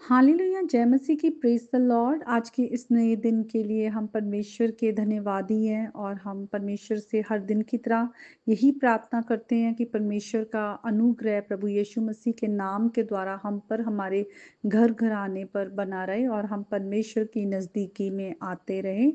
Hallelujah, जय मसीह की, praise the Lord. आज के इस नए दिन के लिए हम परमेश्वर के धन्यवादी हैं और हम परमेश्वर से हर दिन की तरह यही प्रार्थना करते हैं कि परमेश्वर का अनुग्रह प्रभु यीशु मसीह के नाम के द्वारा हम पर, हमारे घर-घराने पर बना रहे और हम परमेश्वर की नज़दीकी में आते रहें।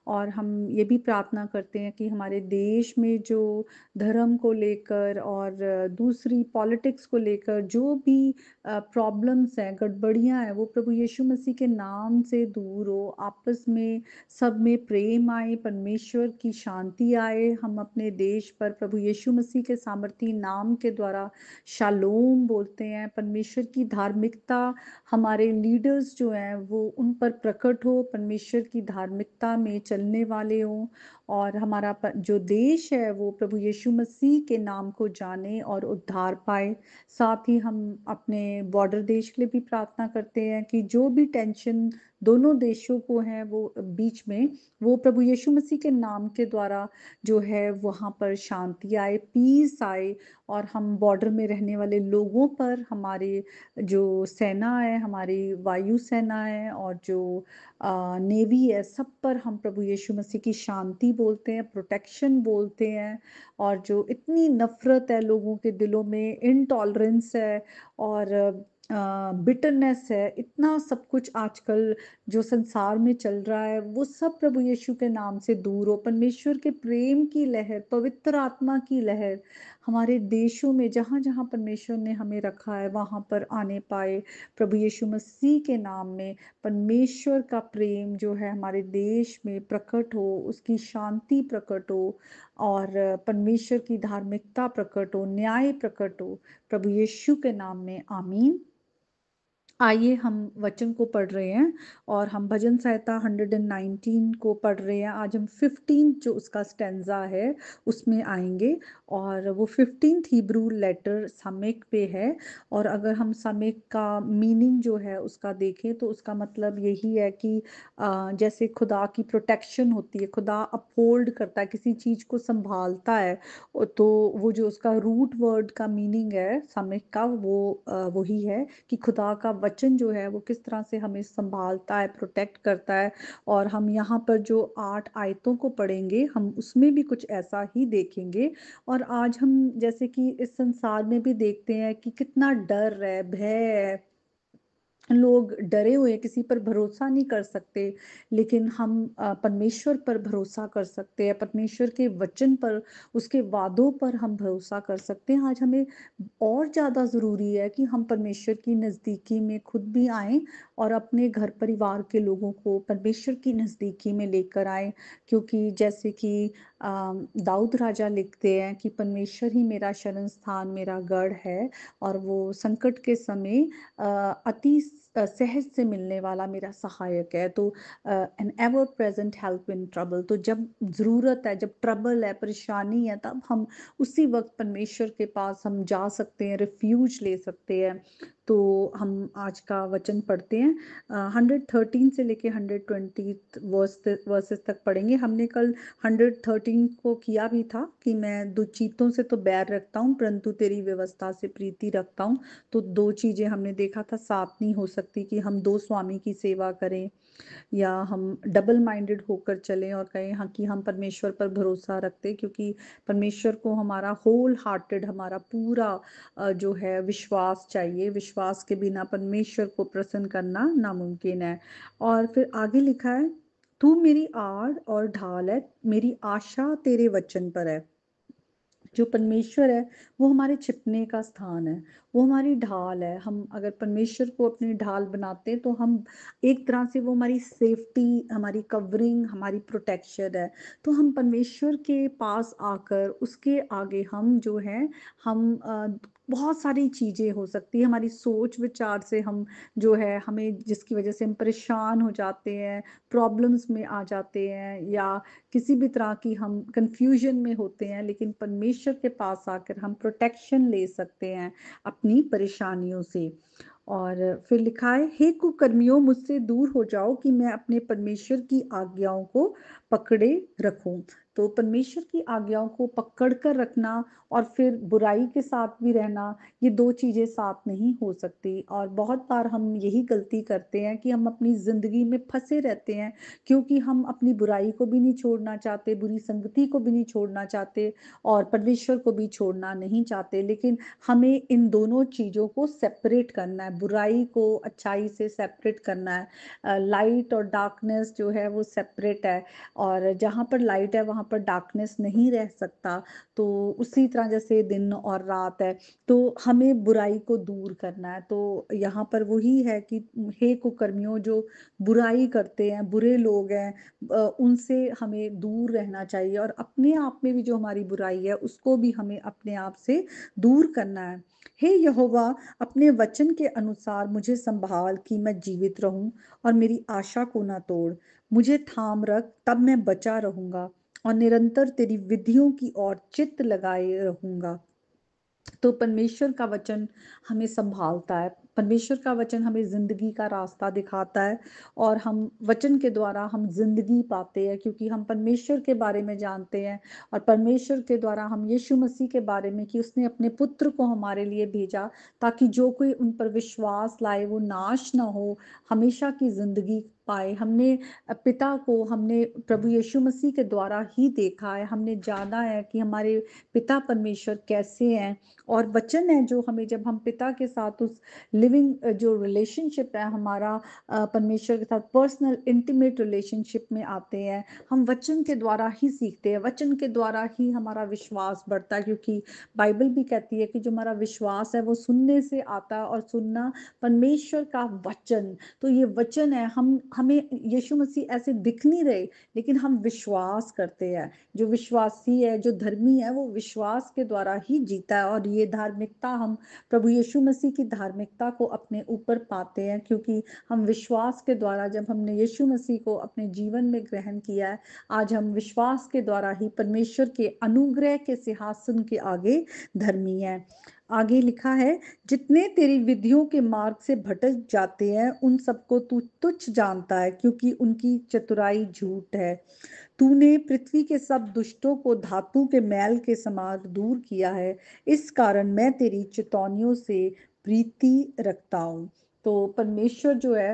और हम ये भी प्रार्थना करते हैं कि हमारे देश में जो धर्म को लेकर और दूसरी पॉलिटिक्स को लेकर जो भी प्रॉब्लम्स हैं, गड़बड़ियाँ हैं, वो प्रभु यीशु मसीह के नाम से दूर हो। आपस में सब में प्रेम आए, परमेश्वर की शांति आए। हम अपने देश पर प्रभु यीशु मसीह के सामर्थी नाम के द्वारा शालोम बोलते हैं। परमेश्वर की धार्मिकता, हमारे लीडर्स जो हैं वो उन पर प्रकट हो, परमेश्वर की धार्मिकता में चलने वाले हों और हमारा जो देश है वो प्रभु यीशु मसीह के नाम को जाने और उद्धार पाए। साथ ही हम अपने बॉर्डर देश के लिए भी प्रार्थना करते हैं कि जो भी टेंशन दोनों देशों को है वो बीच में, वो प्रभु यीशु मसीह के नाम के द्वारा जो है वहाँ पर शांति आए, पीस आए और हम बॉर्डर में रहने वाले लोगों पर, हमारे जो सेना है, हमारी वायु सेना है और जो नेवी है, सब पर हम प्रभु यीशु मसीह की शांति बोलते हैं, प्रोटेक्शन बोलते हैं। और जो इतनी नफ़रत है लोगों के दिलों में, इनटॉलरेंस है और बिटरनेस है, इतना सब कुछ आजकल जो संसार में चल रहा है, वो सब प्रभु यीशु के नाम से दूर हो। परमेश्वर के प्रेम की लहर, पवित्र आत्मा की लहर हमारे देशों में जहाँ-जहाँ परमेश्वर ने हमें रखा है, वहाँ पर आने पाए। प्रभु यीशु मसीह के नाम में परमेश्वर का प्रेम जो है हमारे देश में प्रकट हो, उसकी शांति प्रकट हो और परमेश्वर की धार्मिकता प्रकट हो, न्याय प्रकट हो। प्रभु यीशु के नाम में आमीन। आइए हम वचन को पढ़ रहे हैं और हम भजन संहिता 119 को पढ़ रहे हैं। आज हम 15 जो उसका स्टैंजा है उसमें आएंगे और वो 15th हिब्रू लेटर समेक पे है। और अगर हम समेक का मीनिंग जो है उसका देखें तो उसका मतलब यही है कि जैसे खुदा की प्रोटेक्शन होती है, खुदा अपहोल्ड करता है, किसी चीज़ को संभालता है। तो वो जो उसका रूट वर्ड का मीनिंग है समेक का, वो वही है कि खुदा का वचन जो है वो किस तरह से हमें संभालता है, प्रोटेक्ट करता है। और हम यहाँ पर जो 8 आयतों को पढ़ेंगे, हम उसमें भी कुछ ऐसा ही देखेंगे। और आज हम जैसे कि इस संसार में भी देखते हैं कि कितना डर है, भय है, लोग डरे हुए हैं, किसी पर भरोसा नहीं कर सकते। लेकिन हम परमेश्वर पर भरोसा कर सकते हैं, परमेश्वर के वचन पर, उसके वादों पर हम भरोसा कर सकते हैं। आज हमें और ज़्यादा ज़रूरी है कि हम परमेश्वर की नज़दीकी में खुद भी आएँ और अपने घर परिवार के लोगों को परमेश्वर की नज़दीकी में लेकर आएँ। क्योंकि जैसे कि दाऊद राजा लिखते हैं कि परमेश्वर ही मेरा शरण स्थान, मेरा गढ़ है और वो संकट के समय अति सहज से मिलने वाला मेरा सहायक है। तो an ever present help in trouble, तो जब ज़रूरत है, जब ट्रबल है, परेशानी है, तब हम उसी वक्त परमेश्वर के पास हम जा सकते हैं, रिफ्यूज ले सकते हैं। तो हम आज का वचन पढ़ते हैं, 113 से लेके 120 वर्सेस तक पढ़ेंगे। हमने कल 113 को किया भी था कि मैं दो चीतों से तो बैर रखता हूँ परंतु तेरी व्यवस्था से प्रीति रखता हूँ। तो दो चीजें हमने देखा था, साथ नहीं हो सकती कि हम दो स्वामी की सेवा करें या हम डबल माइंडेड होकर चलें और कहें हाँ कि हम परमेश्वर पर भरोसा रखते, क्योंकि परमेश्वर को हमारा होल हार्टेड, हमारा पूरा जो है विश्वास चाहिए। विश्वास के बिना परमेश्वर को प्रसन्न करना नामुमकिन है। और फिर आगे लिखा है, तू मेरी आड़ और ढाल है, मेरी आशा तेरे वचन पर है। जो परमेश्वर है वो हमारे छिपने का स्थान है, वो हमारी ढाल है। हम अगर परमेश्वर को अपनी ढाल बनाते हैं तो हम एक तरह से, वो हमारी सेफ्टी, हमारी कवरिंग, हमारी प्रोटेक्शन है। तो हम परमेश्वर के पास आकर उसके आगे हम जो है, हम बहुत सारी चीज़ें हो सकती है हमारी सोच विचार से, हम जो है हमें जिसकी वजह से हम परेशान हो जाते हैं, प्रॉब्लम्स में आ जाते हैं या किसी भी तरह की हम कंफ्यूजन में होते हैं, लेकिन परमेश्वर के पास आकर हम प्रोटेक्शन ले सकते हैं अपनी परेशानियों से। और फिर लिखा है, हे कुकर्मियों मुझसे दूर हो जाओ कि मैं अपने परमेश्वर की आज्ञाओं को पकड़े रखूं। तो परमेश्वर की आज्ञाओं को पकड़ कर रखना और फिर बुराई के साथ भी रहना, ये 2 चीज़ें साथ नहीं हो सकती। और बहुत बार हम यही गलती करते हैं कि हम अपनी ज़िंदगी में फँसे रहते हैं, क्योंकि हम अपनी बुराई को भी नहीं छोड़ना चाहते, बुरी संगति को भी नहीं छोड़ना चाहते और परमेश्वर को भी छोड़ना नहीं चाहते। लेकिन हमें इन दोनों चीज़ों को सेपरेट करना है, बुराई को अच्छाई से सेपरेट करना है। लाइट और डार्कनेस जो है वो सेपरेट है, और जहाँ पर लाइट है वहाँ पर डार्कनेस नहीं रह सकता। तो उसी तरह जैसे दिन और रात है, तो हमें बुराई को दूर करना है। तो यहाँ पर वही है कि हे कुकर्मियों, जो बुराई करते हैं, बुरे लोग हैं, उनसे हमें दूर रहना चाहिए, और अपने आप में भी जो हमारी बुराई है उसको भी हमें अपने आप से दूर करना है। हे यहोवा, अपने वचन के अनुसार मुझे संभाल कि मैं जीवित रहूं, और मेरी आशा को ना तोड़। मुझे थाम रख, तब मैं बचा रहूंगा, और निरंतर तेरी विधियों की ओर चित्त लगाए रहूंगा। तो परमेश्वर का वचन हमें संभालता है, परमेश्वर का वचन हमें ज़िंदगी का रास्ता दिखाता है, और हम वचन के द्वारा हम ज़िंदगी पाते हैं, क्योंकि हम परमेश्वर के बारे में जानते हैं, और परमेश्वर के द्वारा हम यीशु मसीह के बारे में कि उसने अपने पुत्र को हमारे लिए भेजा, ताकि जो कोई उन पर विश्वास लाए वो नाश ना हो, हमेशा की ज़िंदगी पाए। हमने पिता को हमने प्रभु यीशु मसीह के द्वारा ही देखा है, हमने जाना है कि हमारे पिता परमेश्वर कैसे हैं, और वचन है जो हमें, जब हम पिता के साथ उस लिविंग जो रिलेशनशिप है हमारा परमेश्वर के साथ पर्सनल इंटीमेट रिलेशनशिप में आते हैं, हम वचन के द्वारा ही सीखते हैं, वचन के द्वारा ही हमारा विश्वास बढ़ता है, क्योंकि बाइबल भी कहती है कि जो हमारा विश्वास है वो सुनने से आता है, और सुनना परमेश्वर का वचन। तो ये वचन है, हम हमें यीशु मसीह ऐसे दिख नहीं रहे, लेकिन हम विश्वास करते हैं। जो विश्वासी है, जो धर्मी है, वो विश्वास के द्वारा ही जीता है, और ये धार्मिकता हम प्रभु यीशु मसीह की धार्मिकता को अपने ऊपर पाते हैं, क्योंकि हम विश्वास के द्वारा, जब हमने यीशु मसीह को अपने जीवन में ग्रहण किया है, आज हम विश्वास के द्वारा ही परमेश्वर के अनुग्रह के सिंहासन के आगे धर्मी हैं। आगे लिखा है, जितने तेरी विधियों के मार्ग से भटक जाते हैं उन सबको तू तुच्छ जानता है, क्योंकि उनकी चतुराई झूठ है। तूने पृथ्वी के सब दुष्टों को धातु के मैल के समान दूर किया है, इस कारण मैं तेरी चितौनियों से प्रीति रखता हूँ। तो परमेश्वर जो है,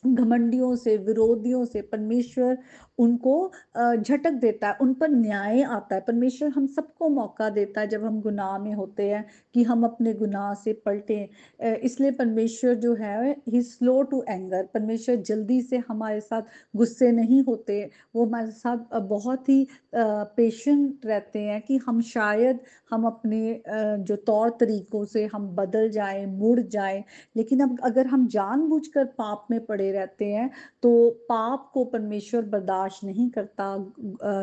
घमंडियों से, विरोधियों से परमेश्वर उनको झटक देता है, उन पर न्याय आता है। परमेश्वर हम सबको मौका देता है जब हम गुनाह में होते हैं कि हम अपने गुनाह से पलटें। इसलिए परमेश्वर जो है ही स्लो टू एंगर, परमेश्वर जल्दी से हमारे साथ गुस्से नहीं होते, वो हमारे साथ बहुत ही पेशेंट रहते हैं कि हम शायद हम अपने जो तौर तरीकों से हम बदल जाएं, मुड़ जाएं। लेकिन अब अगर हम जानबूझकर पाप में पड़े रहते हैं, तो पाप को परमेश्वर बर्दाश्त नहीं करता,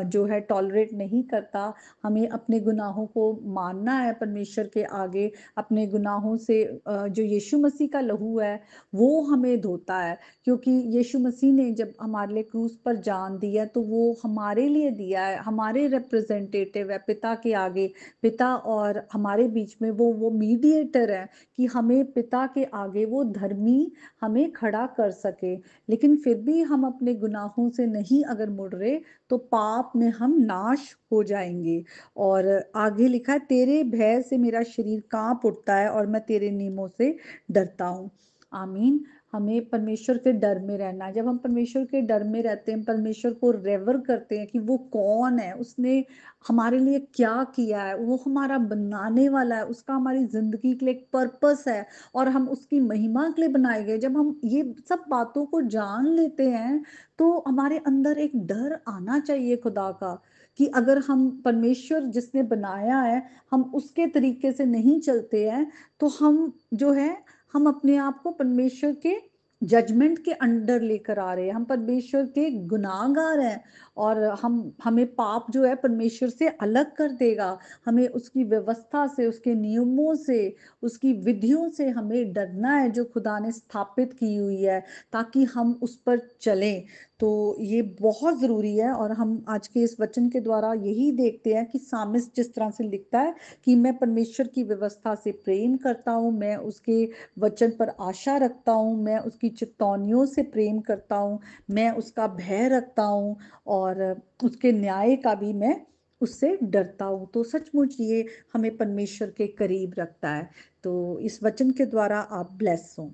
जो है टॉलरेट नहीं करता। हमें अपने गुनाहों को मानना है परमेश्वर के आगे, अपने गुनाहों से जो यीशु मसीह का लहू है वो हमें धोता है, क्योंकि यीशु मसीह ने जब हमारे लिए क्रूस पर जान दी है, तो वो हमारे लिए दिया है, हमारे रिप्रेजेंटेटिव है पिता के आगे। पिता और हमारे बीच में वो मीडिएटर है कि हमें पिता के आगे वो धर्मी हमें खड़ा कर सके। लेकिन फिर भी हम अपने गुनाहों से नहीं अगर मुड़ रहे, तो पाप में हम नाश हो जाएंगे। और आगे लिखा है, तेरे भय से मेरा शरीर कांप उठता है, और मैं तेरे नियमों से डरता हूँ। आमीन। हमें परमेश्वर के डर में रहना है। जब हम परमेश्वर के डर में रहते हैं, परमेश्वर को रेवर करते हैं कि वो कौन है, उसने हमारे लिए क्या किया है, वो हमारा बनाने वाला है, उसका हमारी जिंदगी के लिए एक पर्पस है, और हम उसकी महिमा के लिए बनाए गए। जब हम ये सब बातों को जान लेते हैं, तो हमारे अंदर एक डर आना चाहिए खुदा का, कि अगर हम परमेश्वर जिसने बनाया है, हम उसके तरीके से नहीं चलते हैं, तो हम जो है, हम अपने आप को परमेश्वर के जजमेंट के अंडर लेकर आ रहे हैं, हम परमेश्वर के गुनाहगार हैं, और हमें पाप जो है परमेश्वर से अलग कर देगा। हमें उसकी व्यवस्था से, उसके नियमों से, उसकी विधियों से हमें डरना है जो खुदा ने स्थापित की हुई है, ताकि हम उस पर चलें। तो ये बहुत ज़रूरी है और हम आज के इस वचन के द्वारा यही देखते हैं कि सामिस्ट जिस तरह से लिखता है कि मैं परमेश्वर की व्यवस्था से प्रेम करता हूँ, मैं उसके वचन पर आशा रखता हूँ, मैं उसकी चितौनियों से प्रेम करता हूँ, मैं उसका भय रखता हूँ और उसके न्याय का भी मैं उससे डरता हूँ। तो सचमुच ये हमें परमेश्वर के करीब रखता है। तो इस वचन के द्वारा आप ब्लेस हों।